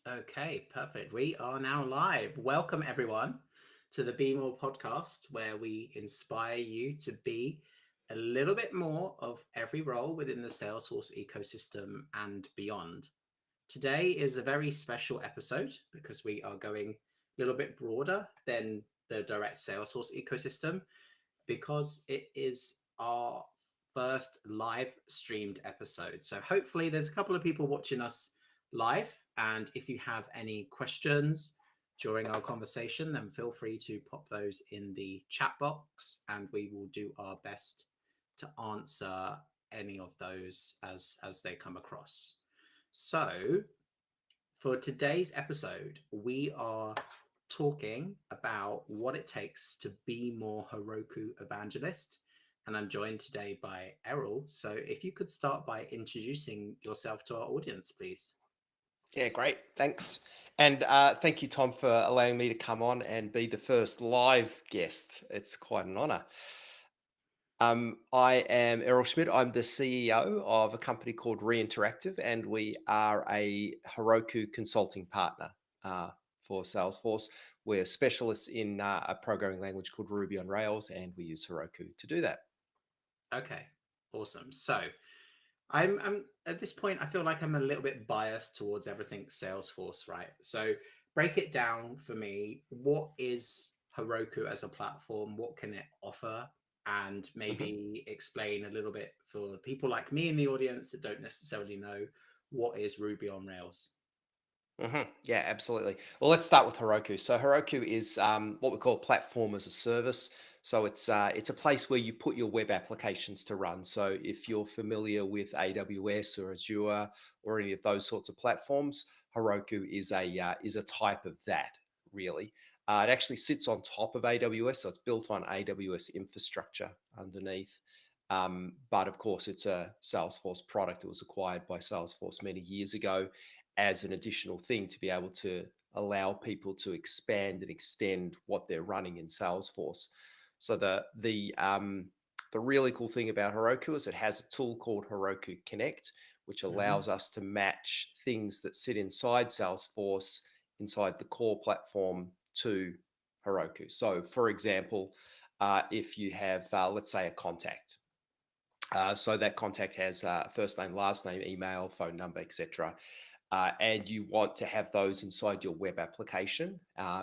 Okay, perfect. We are now live. Welcome, everyone, to the Be More podcast, where we inspire you to be a little bit more of every role within the Salesforce ecosystem and beyond. Today is a very special episode because we are going a little bit broader than the direct Salesforce ecosystem because it is our first live streamed episode. So hopefully there's a couple of people watching us live. And if you have any questions during our conversation, then feel free to pop those in the chat box and we will do our best to answer any of those as they come across. So for today's episode, we are talking about what it takes to be more Heroku Evangelist. And I'm joined today by Errol. So if you could start by introducing yourself to our audience, please. Yeah, great. Thanks. And thank you, Tom, for allowing me to come on and be the first live guest. It's quite an honor. I am Errol Schmidt. I'm the CEO of a company called Reinteractive, and we are a Heroku consulting partner for Salesforce. We're specialists in a programming language called Ruby on Rails, and we use Heroku to do that. Okay, awesome. So I'm at this point, I feel like I'm a little bit biased towards everything Salesforce, right? So break it down for me. What is Heroku as a platform? What can it offer? And Mhm. maybe explain a little bit for people like me in the audience that don't necessarily know what is Ruby on Rails. Yeah, absolutely. Well, let's start with Heroku. So Heroku is what we call platform as a service. So it's a place where you put your web applications to run. So if you're familiar with AWS or Azure or any of those sorts of platforms, Heroku is a type of that really. It actually sits on top of AWS, so it's built on AWS infrastructure underneath. But of course, it's a Salesforce product. It was acquired by Salesforce many years ago as an additional thing to be able to allow people to expand and extend what they're running in Salesforce. So the really cool thing about Heroku is it has a tool called Heroku Connect, which Hmm. allows us to match things that sit inside Salesforce, inside the core platform, to Heroku. So, for example, if you have, let's say, a contact, so that contact has first name, last name, email, phone number, etc. And you want to have those inside your web application.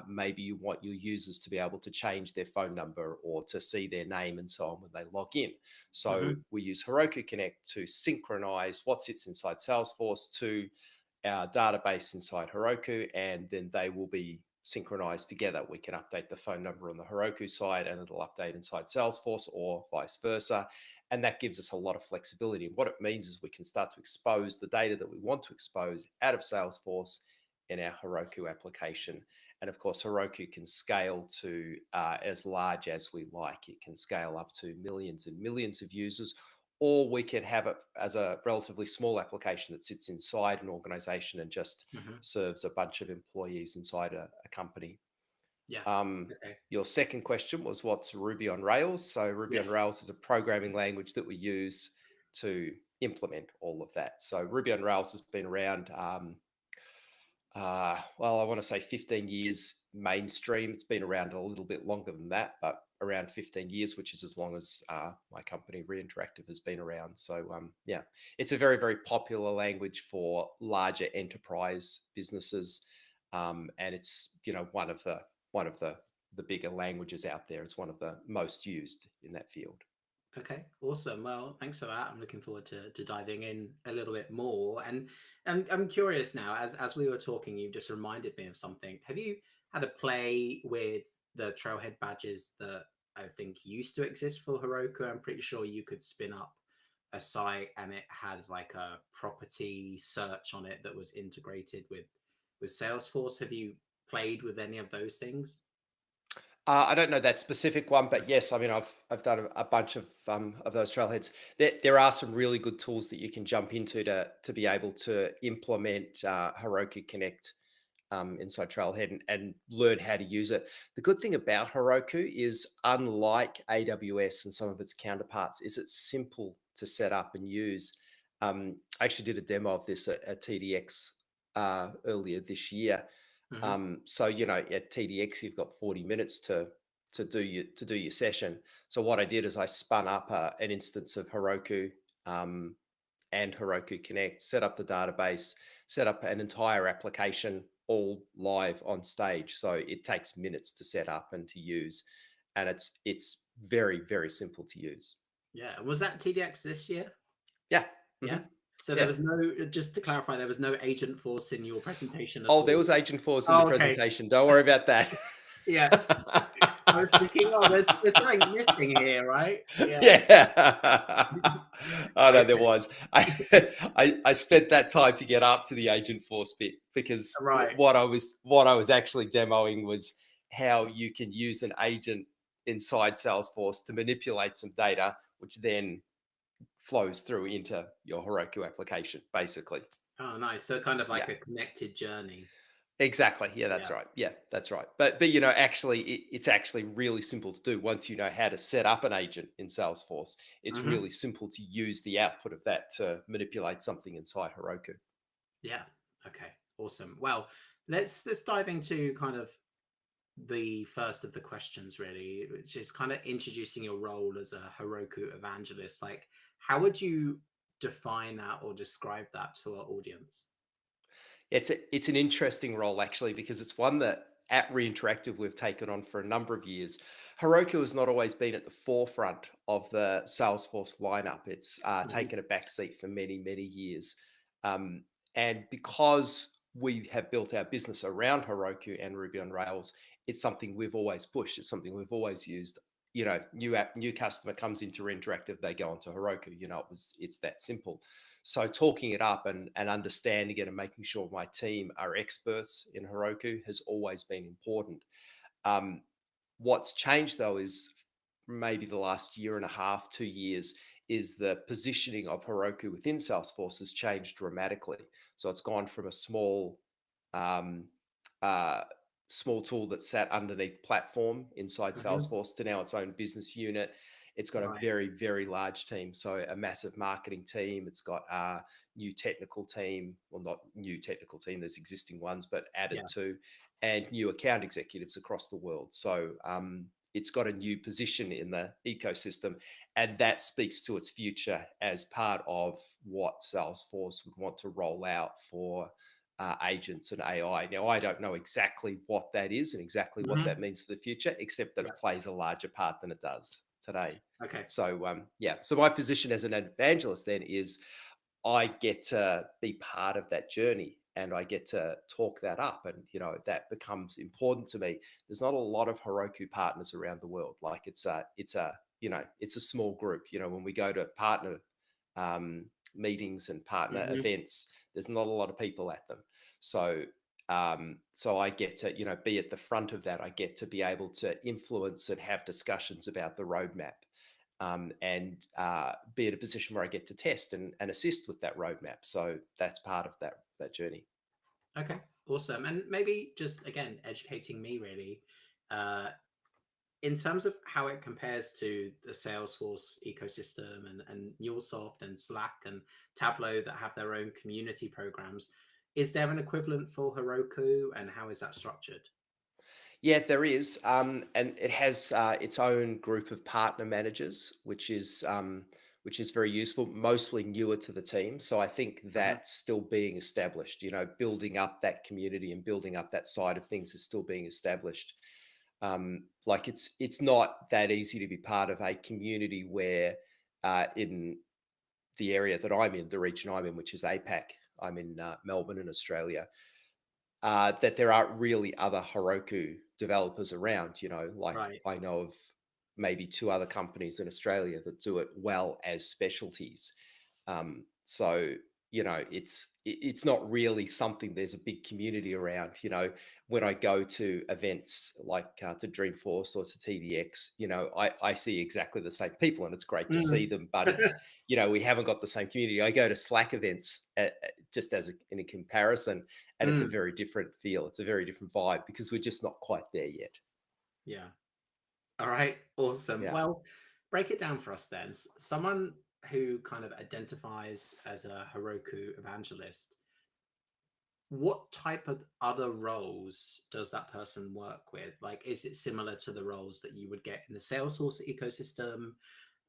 Maybe you want your users to be able to change their phone number or to see their name and so on when they log in. So Hmm. we use Heroku Connect to synchronize what sits inside Salesforce to our database inside Heroku, and then they will be synchronized together. We can update the phone number on the Heroku side and it'll update inside Salesforce or vice versa. And that gives us a lot of flexibility. And what it means is we can start to expose the data that we want to expose out of Salesforce in our Heroku application. And of course, Heroku can scale to as large as we like. It can scale up to millions and millions of users, or we can have it as a relatively small application that sits inside an organization and just Hmm. serves a bunch of employees inside a company. Yeah. Um, Okay. your second question was what's Ruby on Rails? So Ruby on Yes. Rails is a programming language that we use to implement all of that. So Ruby on Rails has been around, well, I want to say 15 years mainstream. It's been around a little bit longer than that, but around 15 years, which is as long as my company Reinteractive has been around. So yeah, it's a very, very popular language for larger enterprise businesses, and it's one of the bigger languages out there. It's one of the most used in that field. Okay, awesome. Well, thanks for that. I'm looking forward to diving in a little bit more. And I'm curious now, as we were talking, you just reminded me of something. Have you had a play with the trailhead badges that I think used to exist for Heroku? I'm pretty sure you could spin up a site and it had like a property search on it that was integrated with Salesforce. Have you played with any of those things? I don't know that specific one, but yes, I mean I've done a bunch of those trailheads. There are some really good tools that you can jump into to be able to implement Heroku Connect inside Trailhead and learn how to use it. The good thing about Heroku is, unlike AWS and some of its counterparts, is it's simple to set up and use. I actually did a demo of this at TDX earlier this year. Hmm. So at TDX you've got 40 minutes to do your session. So what I did is I spun up an instance of Heroku, um, and Heroku Connect, set up the database, set up an entire application all live on stage. So it takes minutes to set up and to use, and it's very, very simple to use. Yeah. Was that TDX this year? Yeah. Yeah. Hmm. So there Yeah. was no, just to clarify, there was no agent force in your presentation at Oh, there all. was Agent Force in the Oh, okay. presentation. Don't worry about that. Yeah. I was thinking, oh, there's something missing here, right? Yeah. Yeah. Oh no, there Okay. was. I spent that time to get up to the Agent Force bit because Right. what I was actually demoing was how you can use an agent inside Salesforce to manipulate some data, which then flows through into your Heroku application, basically. Oh, nice. So kind of Yeah. like a connected journey. Exactly. Yeah, that's Yeah. right. Yeah, that's right. But actually, it's actually really simple to do once you know how to set up an agent in Salesforce. It's Hmm. really simple to use the output of that to manipulate something inside Heroku. Yeah. Okay. Awesome. Well, let's dive into kind of the first of the questions, really, which is kind of introducing your role as a Heroku evangelist. Like, how would you define that or describe that to our audience? It's an interesting role actually because it's one that at Reinteractive we've taken on for a number of years. Heroku has not always been at the forefront of the Salesforce lineup. It's Hmm. taken a back seat for many, many years. Um, and because we have built our business around Heroku and Ruby on Rails, it's something we've always pushed. It's something we've always used. New app, new customer comes into Reinteractive, they go onto Heroku. It's that simple. So talking it up and understanding it and making sure my team are experts in Heroku has always been important. Um, what's changed though is maybe the last year and a half, 2 years, is the positioning of Heroku within Salesforce has changed dramatically. So it's gone from a um, uh, small tool that sat underneath platform inside Hmm. Salesforce to now its own business unit. It's got a Right. very, very large team. So a massive marketing team. It's got a new technical team. Well, not new technical team, there's existing ones, but added Yeah. to, and new account executives across the world. So it's got a new position in the ecosystem, and that speaks to its future as part of what Salesforce would want to roll out for agents and AI. Now, I don't know exactly what that is and exactly what that Hmm. means for the future, except that Yeah. it plays a larger part than it does today. Okay. So, yeah. So, my position as an evangelist then is I get to be part of that journey and I get to talk that up. And, that becomes important to me. There's not a lot of Heroku partners around the world. Like it's a small group. When we go to partner meetings and partner Hmm. events, there's not a lot of people at them. So I get to, be at the front of that. I get to be able to influence and have discussions about the roadmap, and be in a position where I get to test and assist with that roadmap. So that's part of that journey. Okay. Awesome. And maybe just again, educating me really, uh, in terms of how it compares to the Salesforce ecosystem and MuleSoft and Slack and Tableau that have their own community programs. Is there an equivalent for Heroku and how is that structured? Yeah, there is, and it has its own group of partner managers, which is very useful. Mostly newer to the team, so I think Hmm. that's still being established. Building up that community and building up that side of things is still being established. Like it's not that easy to be part of a community where, in the area that I'm in, the region I'm in, which is APAC. I'm in Melbourne in Australia. That there aren't really other Heroku developers around. Like Right. I know of maybe two other companies in Australia that do it well as specialties. So it's not really something there's a big community around. When I go to events like to Dreamforce or to TDX, I see exactly the same people, and it's great to Mm. see them. But we haven't got the same community. I go to Slack events just in a comparison, and it's a Mm. very different feel. It's a very different vibe because we're just not quite there yet. Yeah. All right. Awesome. Yeah. Well, break it down for us then. Someone who kind of identifies as a Heroku evangelist, what type of other roles does that person work with? Like, is it similar to the roles that you would get in the Salesforce ecosystem,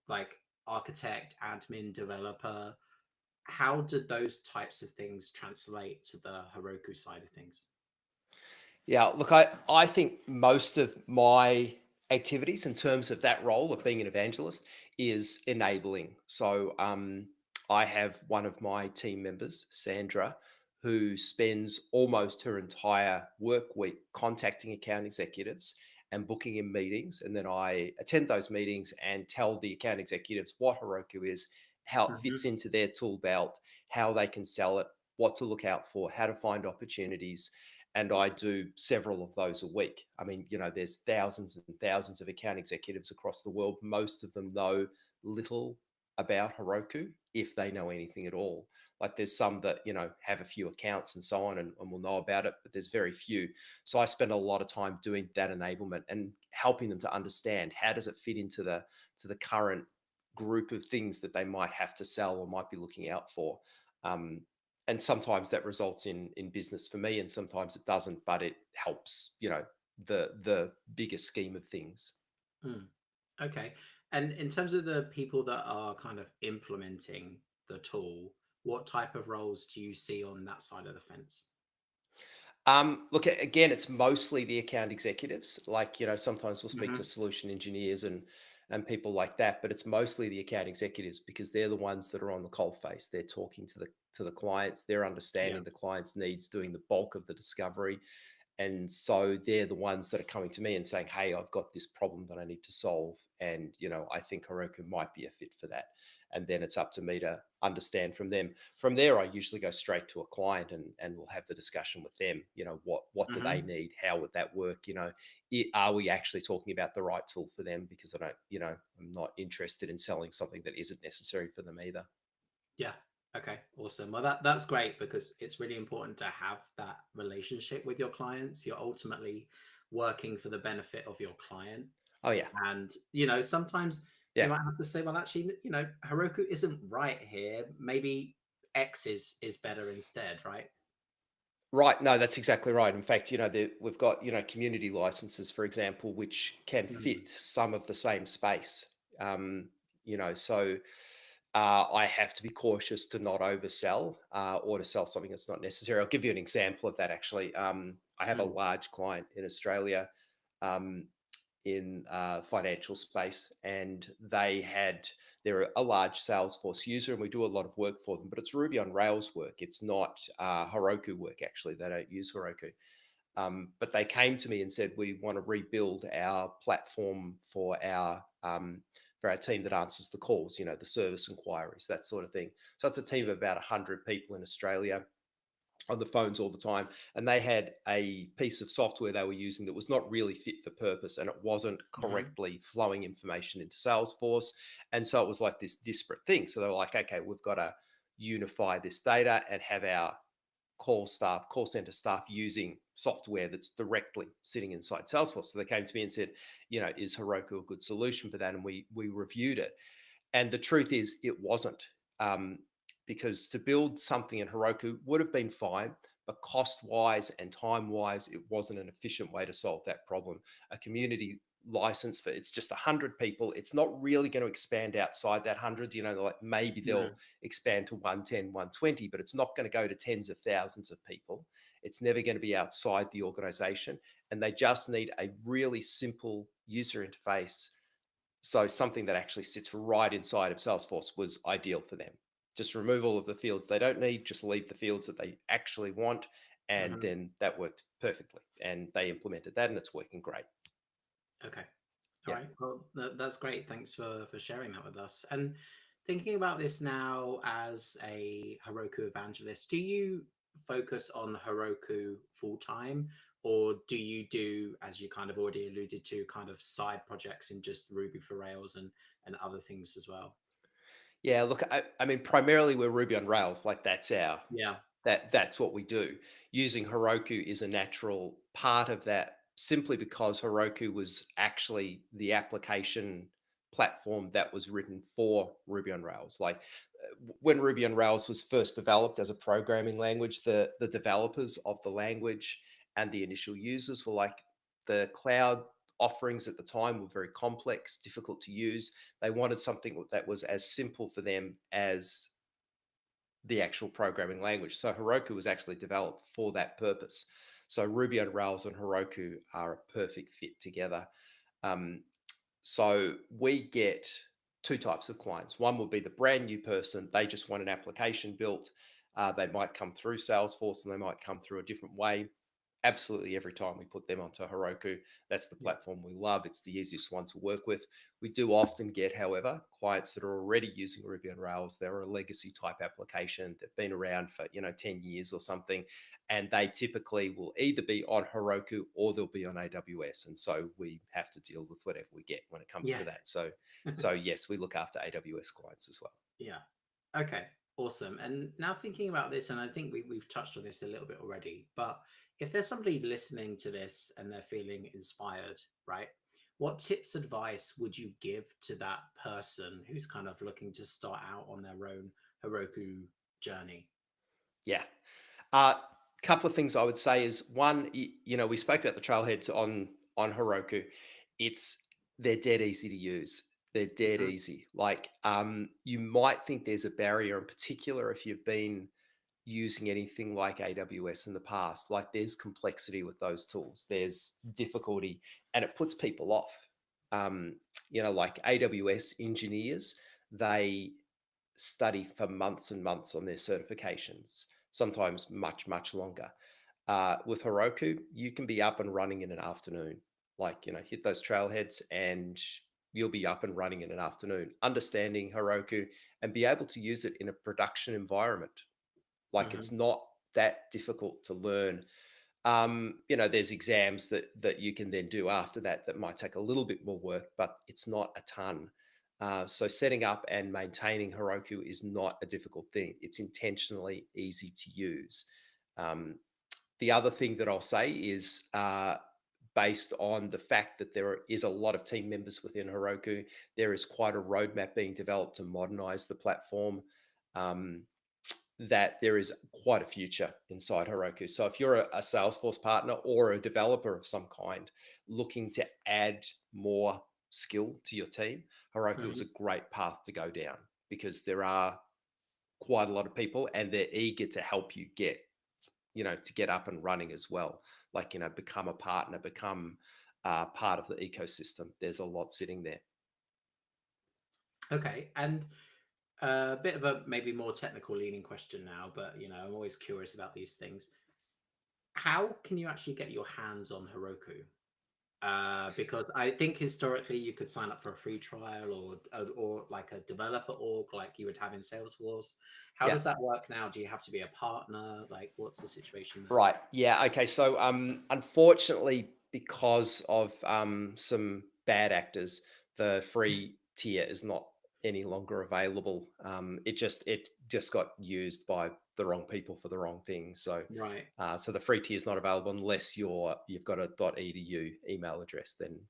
like architect, admin, developer? How do those types of things translate to the Heroku side of things? Yeah, look, I think most of my activities in terms of that role of being an evangelist is enabling. So I have one of my team members, Sandra, who spends almost her entire work week contacting account executives and booking in meetings. And then I attend those meetings and tell the account executives what Heroku is, how it Hmm. fits into their tool belt, how they can sell it, what to look out for, how to find opportunities, and I do several of those a week. I mean, there's thousands and thousands of account executives across the world. Most of them know little about Heroku, if they know anything at all. Like there's some that, have a few accounts and so on and will know about it, but there's very few. So I spend a lot of time doing that enablement and helping them to understand how does it fit into the current group of things that they might have to sell or might be looking out for. Um, and sometimes that results in business for me and sometimes it doesn't, but it helps, the bigger scheme of things. Mm. Okay. And in terms of the people that are kind of implementing the tool, what type of roles do you see on that side of the fence? Look, again, it's mostly the account executives. Like, sometimes we'll speak to Hmm. solution engineers and people like that, but it's mostly the account executives because they're the ones that are on the cold face. They're talking to the clients, they're Yeah. understanding the client's needs, doing the bulk of the discovery. And so they're the ones that are coming to me and saying, hey, I've got this problem that I need to solve. And, I think Heroku might be a fit for that. And then it's up to me to understand from them. From there, I usually go straight to a client and we'll have the discussion with them. What do they Hmm. need? How would that work? Are we actually talking about the right tool for them? Because I don't, I'm not interested in selling something that isn't necessary for them either. Yeah. Okay. Awesome. Well, that's great because it's really important to have that relationship with your clients. You're ultimately working for the benefit of your client. Oh yeah. And, sometimes you Yeah. might have to say, well, actually, Heroku isn't right here. Maybe X is better instead, right? Right. No, that's exactly right. In fact, we've got, community licenses, for example, which can Mm. fit some of the same space. So I have to be cautious to not oversell or to sell something that's not necessary. I'll give you an example of that actually. I have a Mm. large client in Australia. Um, in financial space, and they're a large Salesforce user, and we do a lot of work for them. But it's Ruby on Rails work. It's not Heroku work. Actually, they don't use Heroku. But they came to me and said we want to rebuild our platform for our team that answers the calls. The service inquiries, that sort of thing. So it's a team of about 100 people in Australia on the phones all the time, and they had a piece of software they were using that was not really fit for purpose, and it wasn't Hmm. correctly flowing information into Salesforce. And so it was like this disparate thing. So they were like, okay, we've got to unify this data and have our call center staff using software that's directly sitting inside Salesforce. So they came to me and said, is Heroku a good solution for that? And we reviewed it, and the truth is, it wasn't. Um, because to build something in Heroku would have been fine, but cost wise and time wise, it wasn't an efficient way to solve that problem. A community license for it's just 100 people. It's not really going to expand outside that 100. Like maybe they'll Hmm. expand to 110, 120, but it's not going to go to tens of thousands of people. It's never going to be outside the organization. And they just need a really simple user interface, so something that actually sits right inside of Salesforce was ideal for them. Just remove all of the fields they don't need, just leave the fields that they actually want. And Hmm. then that worked perfectly. And they implemented that and it's working great. Okay. All Yeah. right. Well, that's great. Thanks for sharing that with us. And thinking about this now as a Heroku evangelist, do you focus on Heroku full time, or do you do, as you kind of already alluded to, kind of side projects in just Ruby for Rails and other things as well? Yeah. Look, I mean, primarily we're Ruby on Rails. Like Yeah. that's what we do. Using Heroku is a natural part of that simply because Heroku was actually the application platform that was written for Ruby on Rails. Like when Ruby on Rails was first developed as a programming language, the developers of the language and the initial users were like, the cloud offerings at the time were very complex, difficult to use. They wanted something that was as simple for them as the actual programming language. So Heroku was actually developed for that purpose. So Ruby on Rails and Heroku are a perfect fit together. Um, so we get two types of clients. One will be the brand new person. They just want an application built. They might come through Salesforce and they might come through a different way. Absolutely every time we put them onto Heroku, that's the Yeah. platform we love. It's the easiest one to work with. We do often get, however, clients that are already using Ruby on Rails. They're a legacy type application. They've been around for 10 years or something, and they typically will either be on Heroku or they'll be on AWS. And so we have to deal with whatever we get when it comes Yeah. to that. So yes, we look after AWS clients as well. Yeah. Okay. Awesome. And now thinking about this, and I think we've touched on this a little bit already, but if there's somebody listening to this and they're feeling inspired, right? What tips, advice would you give to that person who's kind of looking to start out on their own Heroku journey? Yeah. A couple of things I would say is one, we spoke about the trailheads on Heroku. It's They're dead easy to use. They're dead Hmm. easy. Like you might think there's a barrier in particular if you've been using anything like AWS in the past. Like there's complexity with those tools. There's difficulty, and it puts people off. Like AWS engineers, they study for months and months on their certifications, sometimes much, much longer. With Heroku, you can be up and running in an afternoon. Like, hit those trailheads and you'll be up and running in an afternoon, understanding Heroku and be able to use it in a production environment. Like, Hmm. it's not that difficult to learn. There's exams that you can then do after that might take a little bit more work, but it's not a ton. So setting up and maintaining Heroku is not a difficult thing. It's intentionally easy to use. Um, the other thing that I'll say is based on the fact that there is a lot of team members within Heroku, there is quite a roadmap being developed to modernize the platform. Um, that there is quite a future inside Heroku. So if you're a Salesforce partner or a developer of some kind looking to add more skill to your team, Heroku is Hmm. a great path to go down because there are quite a lot of people and they're eager to help you to get up and running as well. Like, become a partner, become part of the ecosystem. There's a lot sitting there. Okay. And a bit of a maybe more technical leaning question now, but I'm always curious about these things. How can you actually get your hands on Heroku? Because I think historically you could sign up for a free trial or like a developer org like you would have in Salesforce. How Yeah. does that work now? Do you have to be a partner? Like, what's the situation there? Right. Yeah. Okay. So, unfortunately, because of some bad actors, the free tier is not any longer available. It just got used by the wrong people for the wrong things. So, Right. so the free tier is not available unless you've got a .edu email address. Then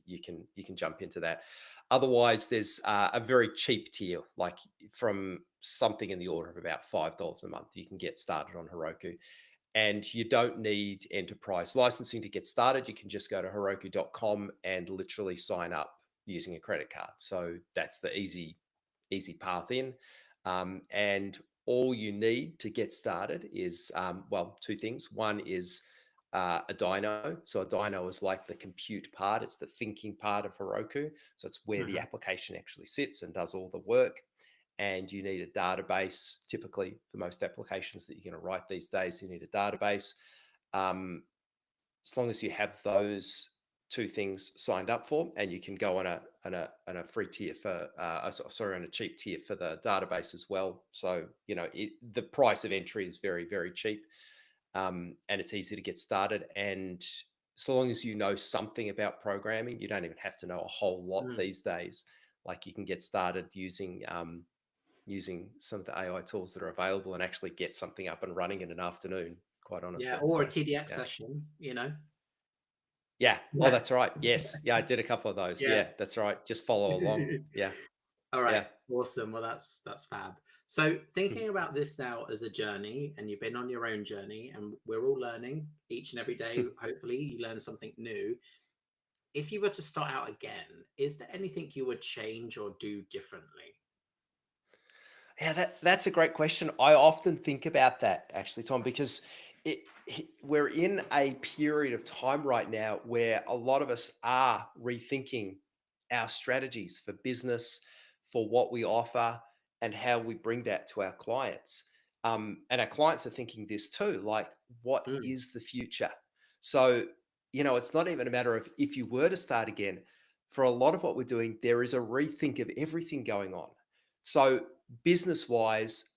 you can jump into that. Otherwise, there's a very cheap tier, like from something in the order of about $5 a month. You can get started on Heroku, and you don't need enterprise licensing to get started. You can just go to Heroku.com and literally sign up using a credit card. So that's the easy path in. And all you need to get started is, well, two things. One is a dyno. So a dyno is like the compute part. It's the thinking part of Heroku. So it's where the Hmm. application actually sits and does all the work. And you need a database. Typically, for most applications that you're going to write these days, you need a database. Um, as long as you have those two things signed up for, and you can go on a free tier for, sorry, on a cheap tier for the database as well. So the price of entry is very, very cheap, and it's easy to get started. And so long as you know something about programming, you don't even have to know a whole lot Mm. these days. Like you can get started using some of the AI tools that are available and actually get something up and running in an afternoon, quite Yeah, honestly. or a So, TDX yeah. session. Yeah. Oh, Yeah. that's right. Yes. Yeah, I did a couple of those. Yeah. Yeah, that's right. Just follow along. Yeah. All right. Yeah. Awesome. Well, that's fab. So Mhm. thinking about this now as a journey, and you've been on your own journey, and we're all learning each and every day. Hopefully, you learn something new. If you were to start out again, is there anything you would change or do differently? Yeah, that's a great question. I often think about that actually, Tom, because we're in a period of time right now where a lot of us are rethinking our strategies for business, for what we offer, and how we bring that to our clients. And our clients are thinking this too, like, what Mm, is the future? So, it's not even a matter of if you were to start again. For a lot of what we're doing, there is a rethink of everything going on. So business wise,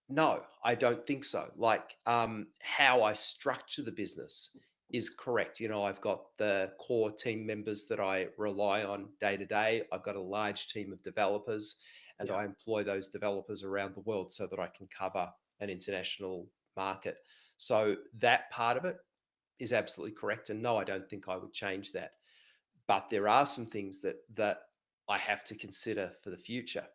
no, I don't think so. Like, how I structure the business is correct. I've got the core team members that I rely on day to day. I've got a large team of developers, and yeah. I employ those developers around the world so that I can cover an international market. So that part of it is absolutely correct. And no, I don't think I would change that. But there are some things that I have to consider for the future.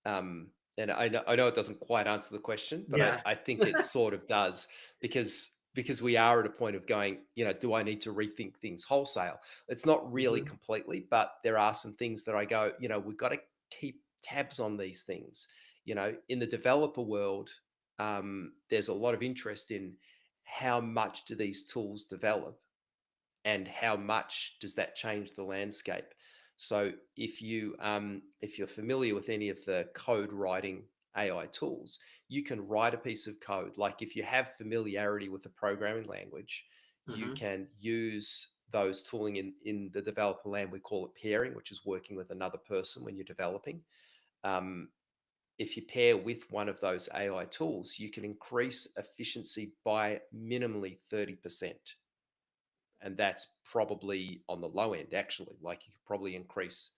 Um, and I know it doesn't quite answer the question, but I, Yeah. I think it sort of does, because we are at a point of going, do I need to rethink things wholesale? It's not really Mhm. completely, but there are some things that I go, we've got to keep tabs on these things. In the developer world, there's a lot of interest in how much do these tools develop, and how much does that change the landscape. So if you're familiar with any of the code writing AI tools, you can write a piece of code. Like, if you have familiarity with a programming language, you Mhm. can use those tooling in the developer land. We call it pairing, which is working with another person when you're developing. Um, if you pair with one of those AI tools, you can increase efficiency by minimally 30%. And that's probably on the low end, actually. Like, you could probably increase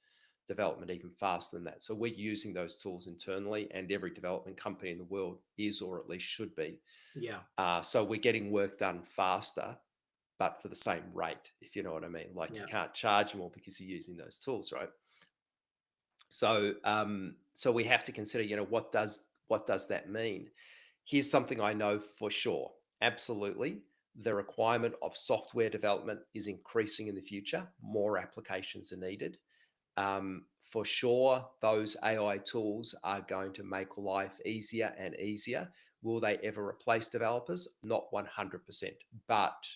development even faster than that. So we're using those tools internally, and every development company in the world is, or at least should be. Yeah. So we're getting work done faster, but for the same rate, if you know what I mean. Like, you Yeah. can't charge more because you're using those tools, right? So we have to consider, what does that mean? Here's something I know for sure. Absolutely. The requirement of software development is increasing in the future. More applications are needed. For sure, those AI tools are going to make life easier and easier. Will they ever replace developers? Not 100%, but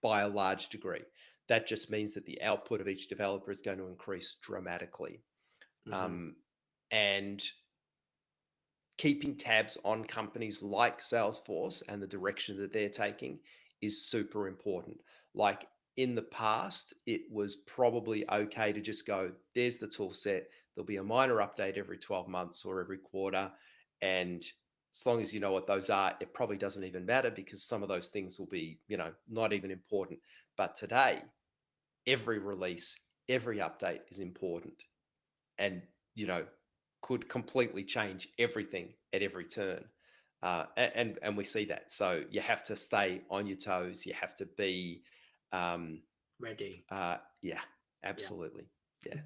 by a large degree. That just means that the output of each developer is going to increase dramatically. Mhm. Um, and keeping tabs on companies like Salesforce and the direction that they're taking is super important. Like, in the past, it was probably okay to just go, there's the tool set. There'll be a minor update every 12 months or every quarter. And as long as you know what those are, it probably doesn't even matter, because some of those things will be, not even important. But today, every release, every update is important, and you know could completely change everything at every turn. And we see that, so you have to stay on your toes. You have to be um Ready. yeah, Yeah. absolutely. Yeah.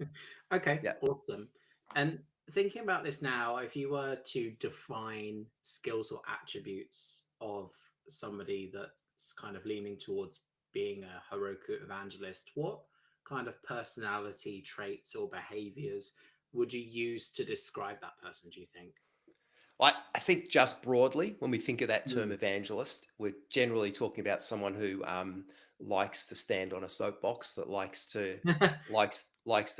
Okay, Yeah. awesome. And thinking about this now, if you were to define skills or attributes of somebody that's kind of leaning towards being a Heroku evangelist, what kind of personality traits or behaviors would you use to describe that person, do you think? I think, just broadly, when we think of that term Mm. evangelist, we're generally talking about someone who likes to stand on a soapbox, that likes to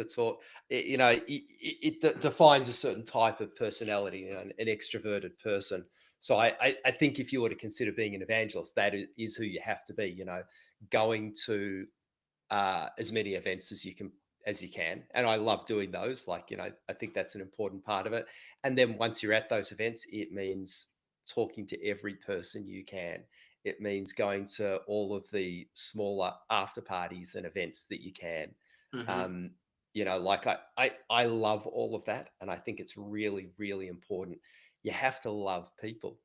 talk. It defines a certain type of personality, an extroverted person. So I think if you were to consider being an evangelist, that is who you have to be. Going to as many events as you can, and I love doing those. Like, I think that's an important part of it. And then once you're at those events, it means talking to every person you can. It means going to all of the smaller after parties and events that you can. Hmm. um like, I love all of that, and I think it's really, really important. You have to love people.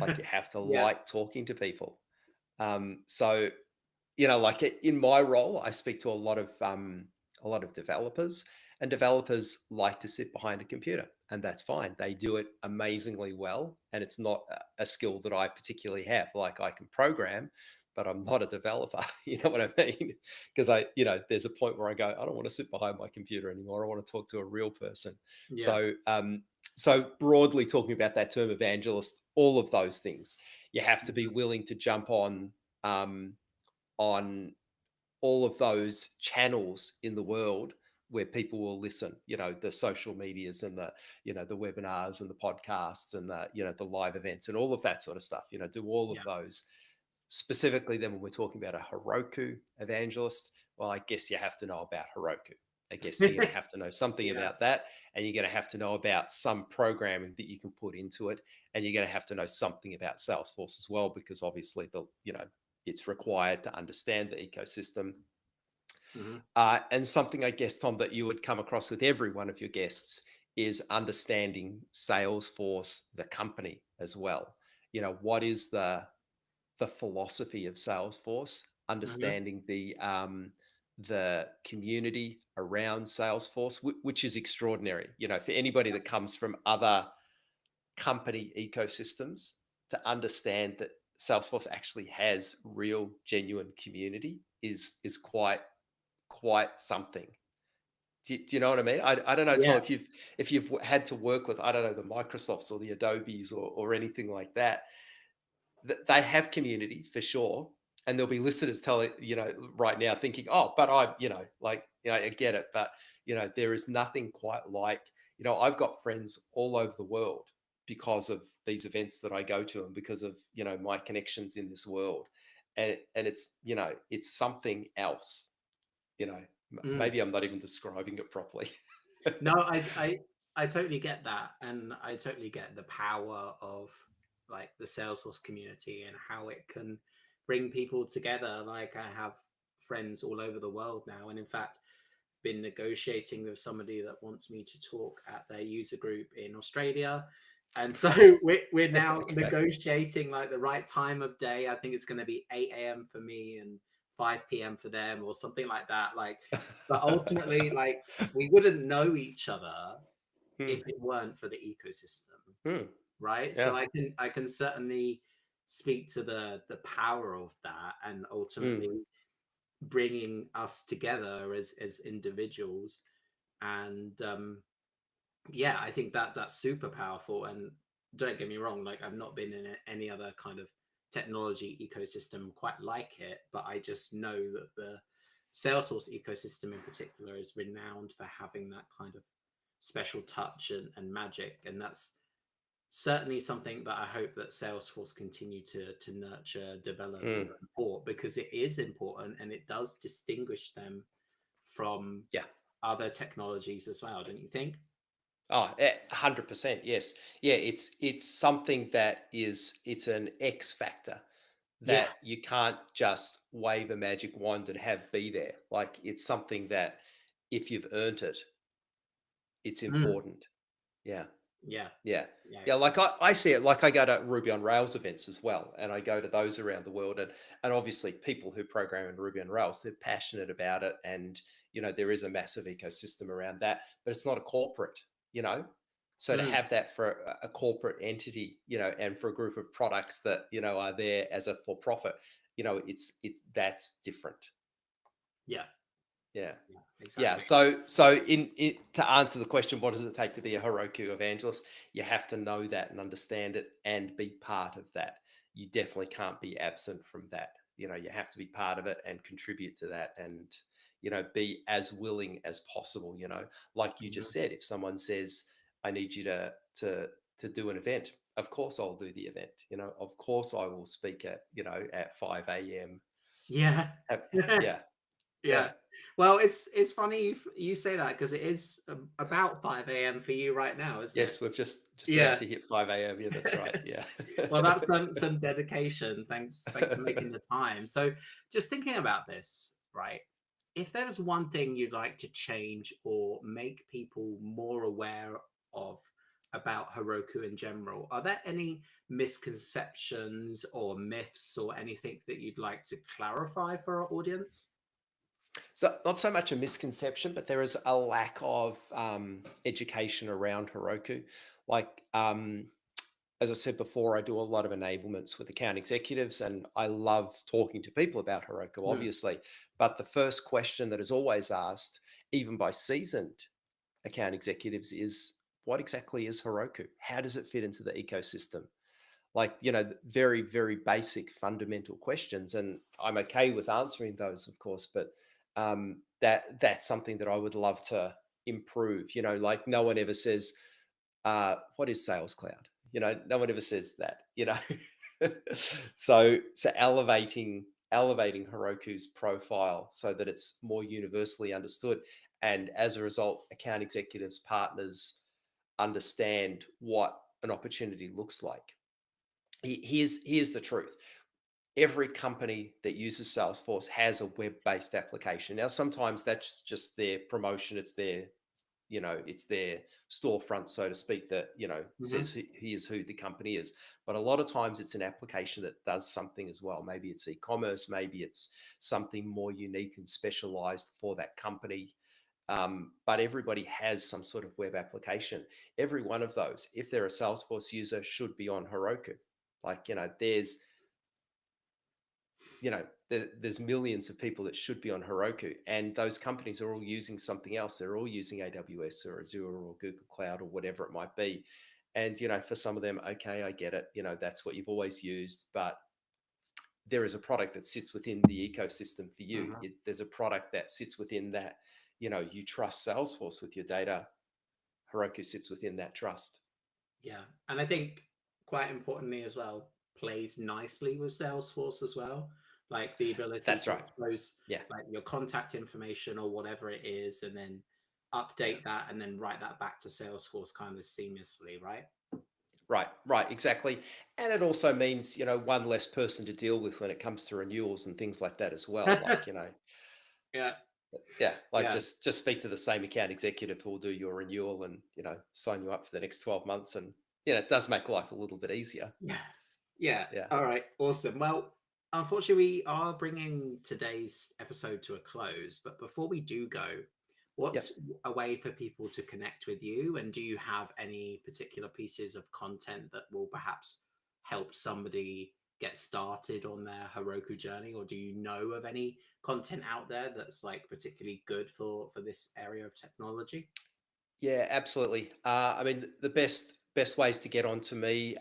Like, you have to Yeah. like talking to people. So, like, in my role, I speak to a lot of developers, And developers like to sit behind a computer, and that's fine. They do it amazingly well. And it's not a skill that I particularly have. Like I can program, but I'm not a developer. You know what I mean? Because there's a point where I go, I don't want to sit behind my computer anymore. I want to talk to a real person. Yeah. So broadly talking about that term evangelist, all of those things, you have to be willing to jump um, on all of those channels in the world where people will listen, the social medias and the webinars and the podcasts and the live events and all of that sort of stuff, do all of Yeah. those. Specifically then when we're talking about a Heroku evangelist, well, I guess you have to know about Heroku. I guess you're going to have to know something Yeah. about that, and you're going to have to know about some programming that you can put into it, and you're going to have to know something about Salesforce as well, because obviously it's required to understand the ecosystem. Hmm. And something, I guess, Tom, that you would come across with every one of your guests is understanding Salesforce, the company as well. What is the philosophy of Salesforce, Hmm. understanding the community around Salesforce, which is extraordinary. For anybody that comes from other company ecosystems, to understand that Salesforce actually has real, genuine community is quite something. Do you know what I mean? I don't know, Tom, Yeah. if you've had to work with, I don't know, the Microsofts or the Adobes or anything like that. They have community for sure, and there'll be listeners telling right now thinking, oh, but I get it, but there is nothing quite like, I've got friends all over the world because of these events that I go to and because of my connections in this world, and it's something else. you know Mm. Maybe I'm not even describing it properly. No, I totally get that, and I totally get the power of like the Salesforce community and how it can bring people together. Like I have friends all over the world now, and in fact, been negotiating with somebody that wants me to talk at their user group in Australia. And so Crazy. we're now Okay. negotiating like the right time of day. I think it's going to be 8 a.m. for me and 5 p.m. for them or something like that. Like, but ultimately, like we wouldn't know each other Hmm. if it weren't for the ecosystem, Hmm. right? So Yeah. I can certainly speak to the power of that, and Hmm. ultimately bringing us together as individuals. And yeah, I think that that's super powerful. And don't get me wrong, like I've not been in any other kind of technology ecosystem quite like it, but I just know that the Salesforce ecosystem in particular is renowned for having that kind of special touch and magic. And that's certainly something that I hope that Salesforce continue to nurture, develop, and Hmm. support, because it is important and it does distinguish them from Yeah. other technologies as well, don't you think? Oh, 100%. Yes. Yeah. It's something that it's an X factor Yeah. that you can't just wave a magic wand and have be there. Like it's something that if you've earned it, it's Mm. important. Yeah. Yeah. Yeah. Yeah. Yeah, like I see it, like I go to Ruby on Rails events as well, and I go to those around the world, and obviously people who program in Ruby on Rails, they're passionate about it, and there is a massive ecosystem around that, but it's not a corporate, you know. So to Mm. have that for a corporate entity, and for a group of products that are there as a for profit, it's that's different. Yeah. Yeah. Yeah. Yeah, Exactly. so in to answer the question, what does it take to be a Heroku evangelist? You have to know that and understand it and be part of that. You definitely can't be absent from that. You have to be part of it and contribute to that, and be as willing as possible. Like you just Mhm. said, if someone says, "I need you to do an event," of course I'll do the event. Of course I will speak at 5 a.m. Yeah. Yeah, Yeah. yeah. Well, it's funny you say that because it is about 5 a.m. for you right now, isn't it? Yes, we've just about Yeah. to hit 5 a.m. Yeah, that's right. Yeah. Well, that's some dedication. Thanks for making the time. So, just thinking about this, right? If there was one thing you'd like to change or make people more aware of about Heroku in general, are there any misconceptions or myths or anything that you'd like to clarify for our audience? So not so much a misconception, but there is a lack of education around Heroku. Like as I said before, I do a lot of enablements with account executives, and I love talking to people about Heroku, Mm, obviously. But the first question that is always asked, even by seasoned account executives, is what exactly is Heroku? How does it fit into the ecosystem? Like, very, very basic fundamental questions. And I'm okay with answering those, of course, but that's something that I would love to improve. Like no one ever says, what is Sales Cloud? No one ever says that, so elevating Heroku's profile so that it's more universally understood. And as a result, account executives, partners understand what an opportunity looks like. Here's the truth. Every company that uses Salesforce has a web-based application. Now, sometimes that's just their promotion. It's their storefront, so to speak, that says mhm, here's who the company is. But a lot of times it's an application that does something as well. Maybe it's e-commerce, maybe it's something more unique and specialized for that company. But everybody has some sort of web application. Every one of those, if they're a Salesforce user, should be on Heroku. Like, there's millions of people that should be on Heroku, and those companies are all using something else. They're all using AWS or Azure or Google Cloud or whatever it might be. And, for some of them, okay, I get it. That's what you've always used, but there is a product that sits within the ecosystem for you. mhm. There's a product that sits within that. You trust Salesforce with your data. Heroku sits within that trust. Yeah, and I think quite importantly as well, plays nicely with Salesforce as well. Like the ability That's to right. expose Yeah. like your contact information or whatever it is, and then Yeah. update that and then write that back to Salesforce kind of seamlessly, right? Right, right, exactly. And it also means, one less person to deal with when it comes to renewals and things like that as well. Like, Yeah, yeah, like yeah, just speak to the same account executive who will do your renewal and, sign you up for the next 12 months. And, it does make life a little bit easier. yeah, yeah. Yeah. All right, awesome. Well, unfortunately, we are bringing today's episode to a close, but before we do go, Yep. what's a way for people to connect with you? And do you have any particular pieces of content that will perhaps help somebody get started on their Heroku journey? Or do you know of any content out there that's like particularly good for this area of technology? Yeah, absolutely. I mean, the best ways to get onto me,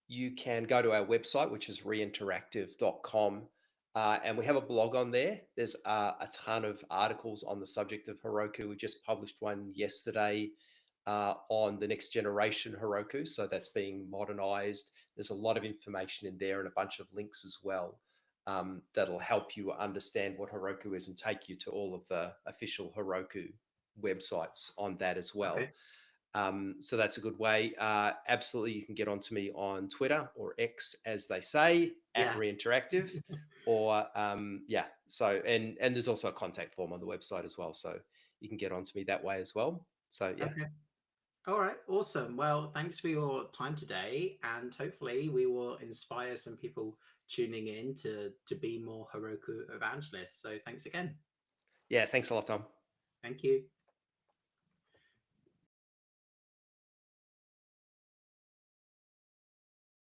you can go to our website, which is reinteractive.com. And we have a blog on there. There's a ton of articles on the subject of Heroku. We just published one yesterday on the next generation Heroku. So that's being modernized. There's a lot of information in there and a bunch of links as well, that'll help you understand what Heroku is and take you to all of the official Heroku websites on that as well. Okay. So that's a good way. Absolutely, you can get onto me on Twitter or X, as they say, at Yeah. Reinteractive, or yeah. So and there's also a contact form on the website as well, so you can get onto me that way as well. So yeah, Okay. All right, awesome. Well, thanks for your time today, and hopefully we will inspire some people tuning in to be more Heroku evangelists. So thanks again. yeah. Thanks a lot, Tom. Thank you.